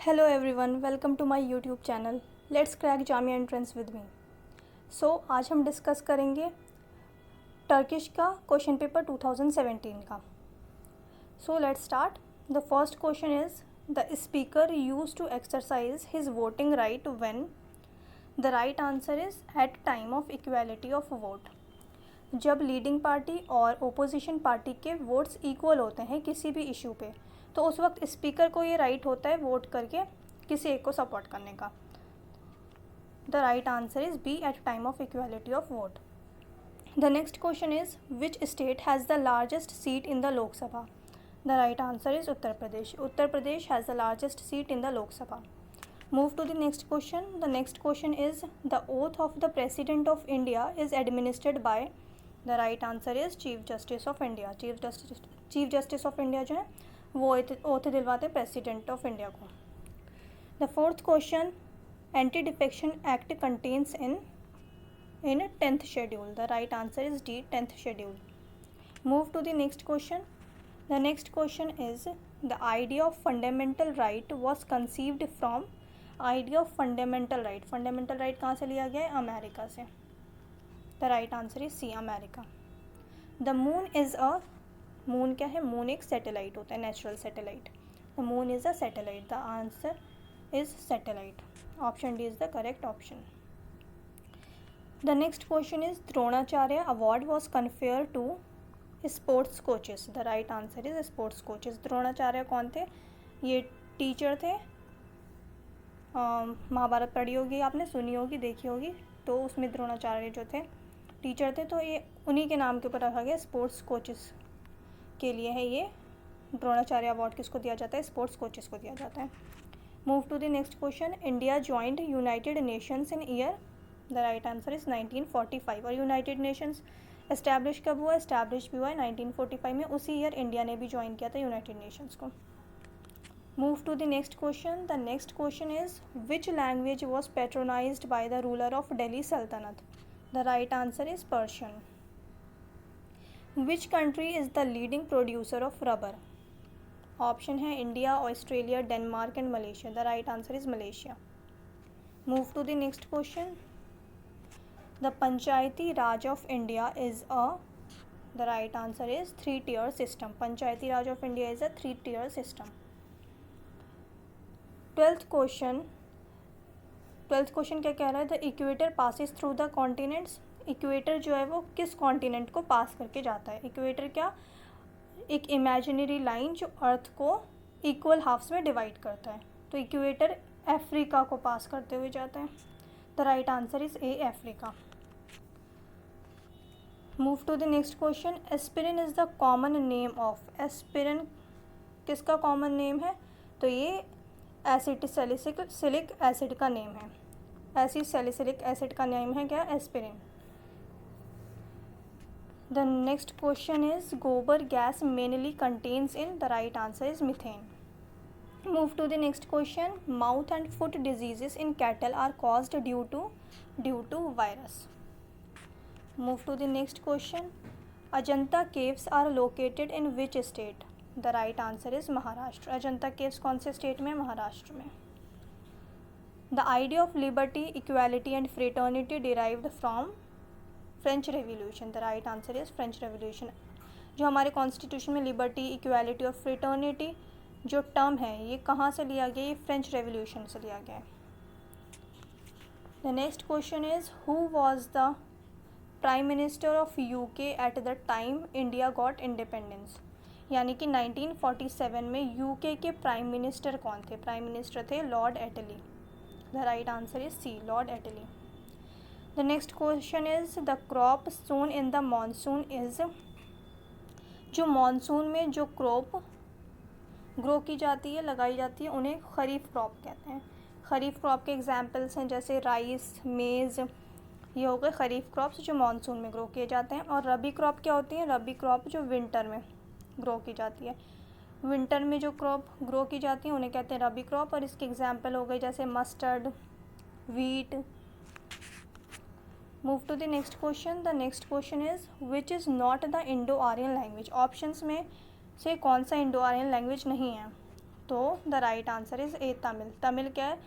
Hello everyone, welcome to my YouTube channel let's crack Jamia entrance with me. आज हम discuss करेंगे Turkish का question paper 2017 का। Let's start. The first question is the speaker use to exercise his voting right when. The right answer is at time of equality of vote. जब leading party और opposition party के votes equal होते हैं किसी भी issue पे, तो उस वक्त स्पीकर को ये राइट होता है वोट करके किसी एक को सपोर्ट करने का। The right answer is B, at time of equality of vote. The next question is which state has the largest seat in the Lok Sabha. The right answer is Uttar Pradesh. Uttar Pradesh has the largest seat in the Lok Sabha. Move to the next question. The next question is the oath of the president of India is administered by. The right answer is chief justice of India. Chief justice of India जो है वो oath दिलवाते president of India को। The fourth question, anti defection act contains in 10th schedule. The right answer is D, 10th schedule. Move to the next question. The next question is the idea of fundamental right was conceived from. Idea of fundamental right, fundamental right कहाँ से लिया गया है? America से। The right answer is C, America. The moon is a, moon क्या है? Moon एक satellite होता है, natural satellite. The moon is a satellite. The answer is satellite. Option D is the correct option. The next question is Dronacharya award was confer to sports coaches. The right answer is sports coaches. Dronacharya कौन थे? ये teacher थे। महाभारत पढ़ी होगी आपने, सुनी होगी, देखी होगी, तो उसमें द्रोणाचार्य जो थे टीचर थे, तो ये उन्हीं के नाम के ऊपर रखा गया, स्पोर्ट्स कोचेस के लिए है ये। द्रोणाचार्य अवार्ड किसको दिया जाता है? स्पोर्ट्स कोचेस को दिया जाता है। Move to the next question. India joint United Nations in year. The right answer is 1945। और यूनाइटेड नेशंस एस्टैब्लिश कब हुआ? एस्टैब्लिश भी हुआ है 1945 में। उसी ईयर इंडिया ने भी ज्वाइन किया था यूनाइटेड नेशंस को। Move to the next question. The next question is which language was patronised by the ruler of Delhi sultanate. The right answer is Persian. Which country is the leading producer of rubber. Option है India, Australia, Denmark and Malaysia. The right answer is Malaysia. Move to the next question. The Panchayati Raj of India is a. The right answer is 3-tier system. Panchayati Raj of India is a 3-tier system. 12th question क्या कह रहा है? The equator passes through the continents. Equator जो है वो किस continent को पास करके जाता है? इक्वेटर क्या? एक इमेजिनरी लाइन जो अर्थ को इक्वल हाफ्स में डिवाइड करता है, तो इक्वेटर अफ्रीका को पास करते हुए जाता है। The right answer is A, Africa. Move to the next question. Aspirin is the common name of. Aspirin किसका कॉमन नेम है? तो ये एसिटिसैलिसिलिक एसिड का नेम है। एसिटिसैलिसिलिक एसिड का नेम है क्या? Aspirin. The next question is gobar gas mainly contains in। the right answer is methane. Move to the next question. Mouth and foot diseases in cattle are caused due to virus. Move to the next question. Ajanta caves are located in which state? The right answer is Maharashtra. Ajanta caves कौन से state में? महाराष्ट्र में। The idea of liberty, equality and fraternity derived from French revolution. The right answer is French revolution. जो हमारे constitution में liberty, equality और fraternity जो term है ये कहाँ से लिया गया? ये फ्रेंच रेवोल्यूशन से लिया गया है। The next question is who was the prime minister of UK at the time India got independence. यानी कि 1947 में यूके के प्राइम मिनिस्टर कौन थे? प्राइम मिनिस्टर थे Lord Attlee. The right answer is C, Lord Attlee. The next question is the crop sown in the monsoon is। जो monsoon में जो क्रॉप ग्रो की जाती है, लगाई जाती है, उन्हें खरीफ क्रॉप कहते हैं। खरीफ क्रॉप के एग्जाम्पल्स हैं जैसे राइस, मेज़, ये हो गए खरीफ क्रॉप्स जो मानसून में ग्रो किए जाते हैं। और रबी क्रॉप क्या होती है? रबी क्रॉप जो विंटर में ग्रो की जाती है। विंटर में जो क्रॉप ग्रो की जाती है उन्हें कहते हैं रबी क्रॉप। और इसके एग्जाम्पल हो गए जैसे mustard, wheat. Move to the next question. The next question is which is not the Indo Aryan language. Options में से कौन सा इंडो आर्यन लैंग्वेज नहीं है? तो द राइट आंसर इज़ ए तमिल। तमिल क्या है?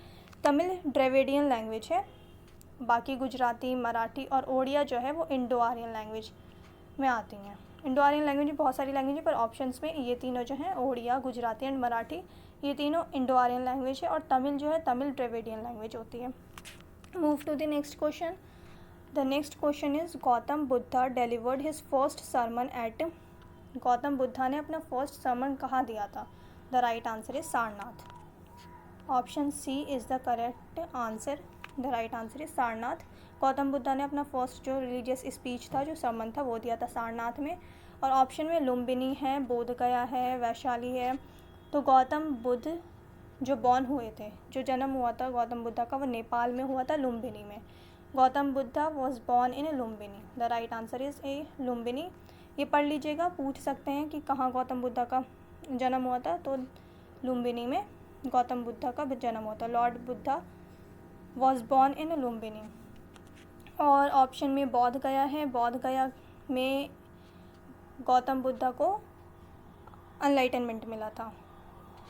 तमिल द्रविडियन लैंग्वेज है। बाकी गुजराती, मराठी और ओडिया जो है वो इंडो आर्यन लैंग्वेज में आती हैं। इंडो आर्यन लैंग्वेज में बहुत सारी लैंग्वेज है, पर ऑप्शंस में ये तीनों जो हैं, ओडिया, गुजराती एंड मराठी, ये तीनों इंडो आर्यन लैंग्वेज है। और तमिल जो है, तमिल द्रविडियन लैंग्वेज होती है। Move to the next question. The next question is Gautam Buddha delivered his first sermon at. Gautam Buddha ने अपना फर्स्ट सरमन कहाँ दिया था? The right answer is Sarnath. Option C is the correct answer. The right answer is Sarnath. Gautam Buddha ने अपना first जो religious speech था, जो सरमन था, वो दिया था सारनाथ में। और ऑप्शन में लुम्बिनी है, बोधगया है, वैशाली है। तो गौतम बुद्ध जो बॉर्न हुए थे, जो जन्म हुआ था गौतम बुद्धा का, वो नेपाल में हुआ था, लुम्बिनी में। Gautam Buddha was born in Lumbini. The right answer is ए लुम्बिनी। ये पढ़ लीजिएगा, पूछ सकते हैं कि कहाँ गौतम बुद्धा का जन्म हुआ था, तो लुम्बिनी में गौतम बुद्धा का जन्म हुआ था। Lord Buddha was born in Lumbini. और ऑप्शन में बोध गया है। बोध गया में गौतम बुद्धा को एनलाइटनमेंट मिला था।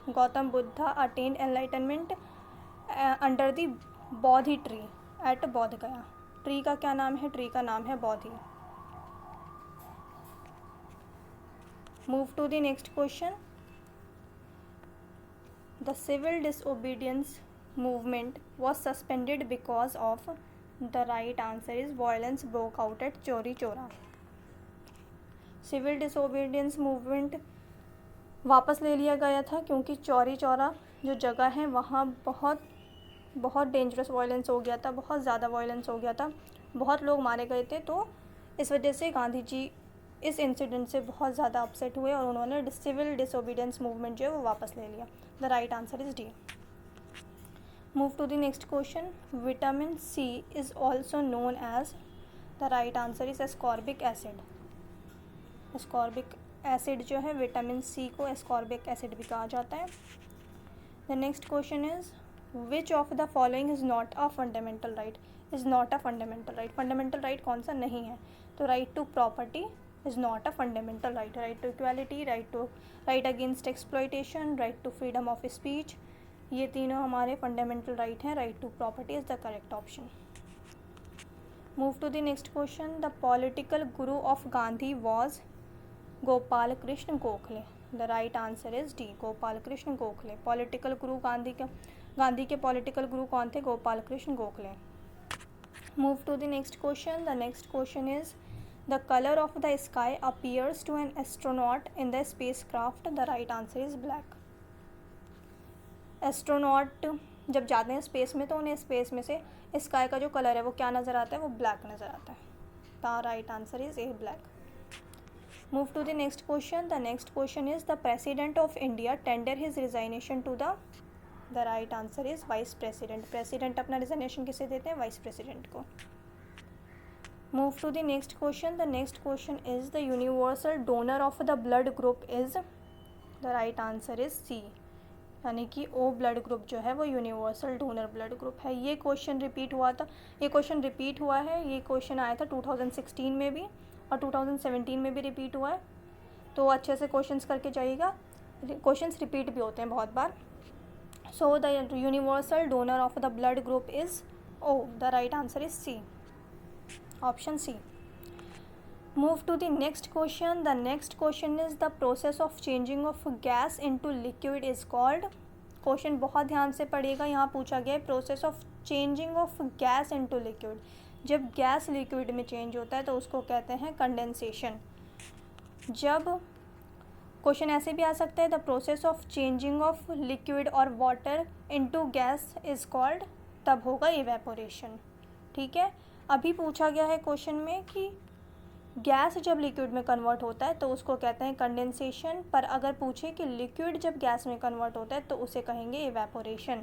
Gautam Buddha attend enlightenment under the Bodhi tree eight बोध गया। ट्री का क्या नाम है? ट्री का नाम है Bodhi. Move to the next question. The civil disobedience movement was suspended because of the right answer is violence broke out at Chauri Chaura. Civil disobedience movement वापस ले लिया गया था क्योंकि चौरी चौरा जो जगह है वहाँ बहुत डेंजरस वायलेंस हो गया था, बहुत ज़्यादा वायलेंस हो गया था, बहुत लोग मारे गए थे। तो इस वजह से गांधी जी इस इंसिडेंट से बहुत ज़्यादा अपसेट हुए और उन्होंने सिविल डिसोबीडियंस मूवमेंट जो है वो वापस ले लिया। The right answer is D. Move to the next question. Vitamin C is also known as, the right answer is ascorbic acid. ascorbic acid जो है विटामिन सी को ascorbic acid भी कहा जाता है। The next question is which of the following is not a fundamental right? is not a fundamental right. fundamental right कौन सा नहीं है? तो right to property is not a fundamental right. right to equality, right against exploitation, right to freedom of speech, ये तीनों हमारे fundamental right हैं। Right to property is the correct option. Move to the next question. The political guru of Gandhi was Gopal Krishna Gokhale. The right answer is D, Gopal Krishna Gokhale. Political guru Gandhi के political guru कौन थे? Gopal Krishna Gokhale. Move to the next question. The next question is the colour of the sky appears to an astronaut in the spacecraft. The right answer is black. Astronaut जब जाते हैं space में तो उन्हें space में से स्काई का जो कलर है वो क्या नज़र आता है? वो ब्लैक नज़र आता है। The right answer is A, black. Move to the next question. The next question is the president of India tender his resignation to the right answer is vice president. President अपना resignation किसे देते हैं? Vice president को। Move to the next question. The next question is the universal donor of the blood group is. The right answer is C, यानी कि ओ blood group जो है वो यूनिवर्सल डोनर ब्लड ग्रुप है। ये क्वेश्चन रिपीट हुआ था, ये क्वेश्चन रिपीट हुआ है। ये क्वेश्चन आया था 2016 में भी और 2017 में भी रिपीट हुआ है। तो अच्छे से क्वेश्चंस करके जाइएगा, क्वेश्चंस रिपीट भी होते हैं बहुत बार। So the universal donor of the blood group is O. The right answer is C, option C. Move to the next question. The next question is the process of changing of gas into liquid is called। Question बहुत ध्यान से पढ़िएगा, यहाँ पूछा गया है process of changing of gas into liquid. जब gas liquid में चेंज होता है तो उसको कहते हैं कंडेंसेशन। जब क्वेश्चन ऐसे भी आ सकता है the process of changing of liquid और water into gas is called, तब होगा इवेपोरेशन। ठीक है, अभी पूछा गया है क्वेश्चन में कि गैस जब लिक्विड में कन्वर्ट होता है तो उसको कहते हैं कंडेंसेशन, पर अगर पूछे कि लिक्विड जब गैस में कन्वर्ट होता है तो उसे कहेंगे evaporation.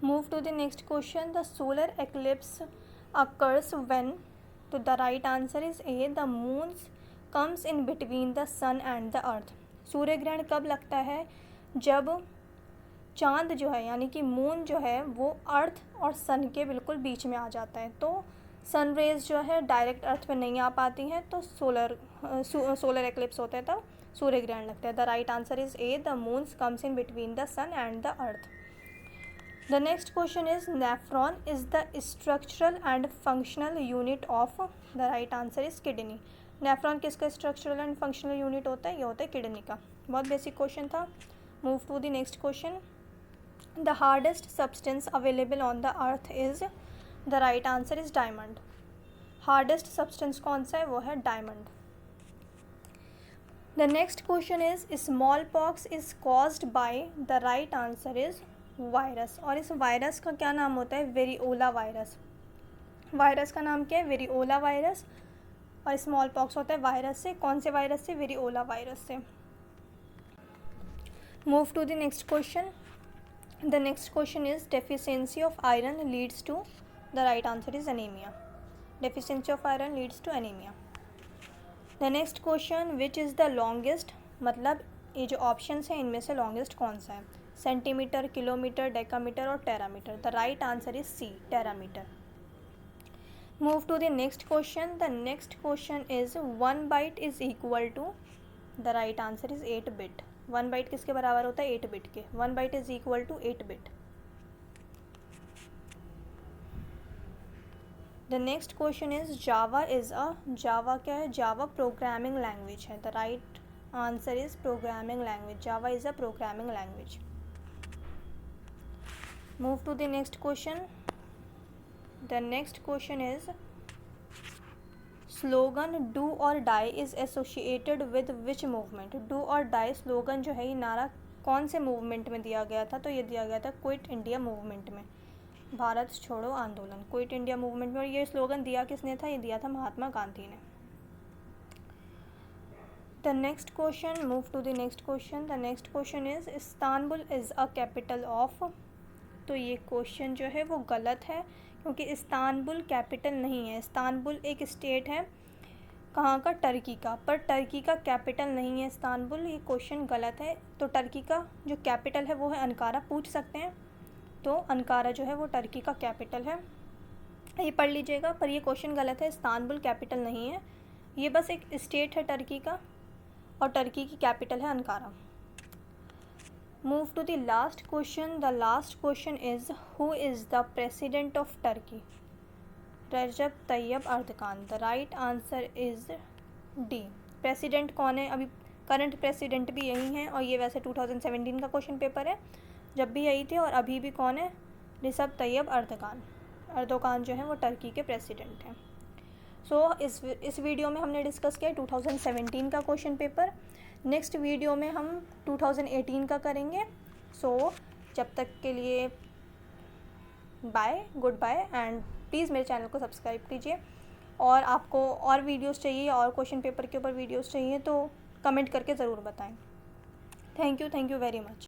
Move to the next question. The solar eclipse occurs when. तो the right answer is A, the moon comes in between the sun and the earth. सूर्य ग्रहण कब लगता है? जब चांद जो है यानी कि मून जो है वो अर्थ और सन के बिल्कुल बीच में आ जाता है। तो सन रेज जो है डायरेक्ट अर्थ पे नहीं आ पाती हैं तो सोलर एक्लिप्स होता है तब सूर्य ग्रहण लगता है। The right answer is A, the moon comes in between the sun and the earth. The next question is nephron is the structural and functional unit of, the right answer is kidney. Nephron किसका structural and functional unit होता है? ये होता है kidney का। बहुत basic question था। Move to the next question. The hardest substance available on the earth is, the right answer is diamond. Hardest substance कौन सा है? वो है diamond. The next question is small pox is caused by, the right answer is virus. और इस virus का क्या नाम होता है? Variola virus. वायरस का नाम क्या है? Variola virus. और स्मॉल पॉक्स होता है वायरस से। कौन से वायरस से? वेरिओला वायरस से। Move to the next question. The next question is deficiency of iron leads to, the right answer is anaemia. Deficiency of iron leads to anaemia. The next question, which is the longest, मतलब ये जो options हैं इनमें से longest कौन सा है? Centimetre, kilometre, decametre और terametre. The right answer is C, terametre. Move to the next question. The next question is 1 byte is equal to, the right answer is 8 bit. 1 byte किसके बराबर होता है? 8 बिट के। 1 byte is equal to 8 bit. The next question is Java is a, Java क्या है? Java programming language है। The right answer is programming language. Java is a programming language. Move to the next question. The next question is slogan do or die is associated with which movement. Do or die slogan जो है ये नारा कौन से movement में दिया गया था? तो ये दिया गया था क्विट इंडिया मूवमेंट में, भारत छोड़ो आंदोलन, क्विट इंडिया मूवमेंट में। और ये स्लोगन दिया किसने था? ये दिया था महात्मा गांधी ने। The next question, move to the next question. The next question is Istanbul is a capital of, तो ये क्वेश्चन जो है वो गलत है, क्योंकि इस्तांबुल कैपिटल नहीं है। इस्तांबुल एक स्टेट है, कहाँ का? टर्की का, पर टर्की का कैपिटल नहीं है इस्तांबुल। ये क्वेश्चन गलत है। तो टर्की का जो कैपिटल है वो है अंकारा, पूछ सकते हैं। तो अंकारा जो है वो टर्की का कैपिटल है, ये पढ़ लीजिएगा। पर ये क्वेश्चन गलत है, इस्तांबुल कैपिटल नहीं है, ये बस एक स्टेट है टर्की का, और टर्की की कैपिटल है Ankara. Move to the last question. The last question is who is the president of Turkey? Recep Tayyip Erdogan. The right answer is D. President कौन है? अभी करंट प्रेसिडेंट भी यही हैं, और ये वैसे 2017 का क्वेश्चन पेपर है, जब भी यही थे। और अभी भी कौन है? रजब तैयब अर्दगान। अर्दोगान जो है वो टर्की के प्रेसिडेंट हैं। सो इस वीडियो में हमने डिस्कस किया 2017 का क्वेश्चन पेपर। नेक्स्ट वीडियो में हम 2018 का करेंगे। सो जब तक के लिए bye, good bye, and please मेरे चैनल को सब्सक्राइब कीजिए। और आपको और वीडियोस चाहिए, और क्वेश्चन पेपर के ऊपर वीडियोस चाहिए तो कमेंट करके ज़रूर बताएं। Thank you very much.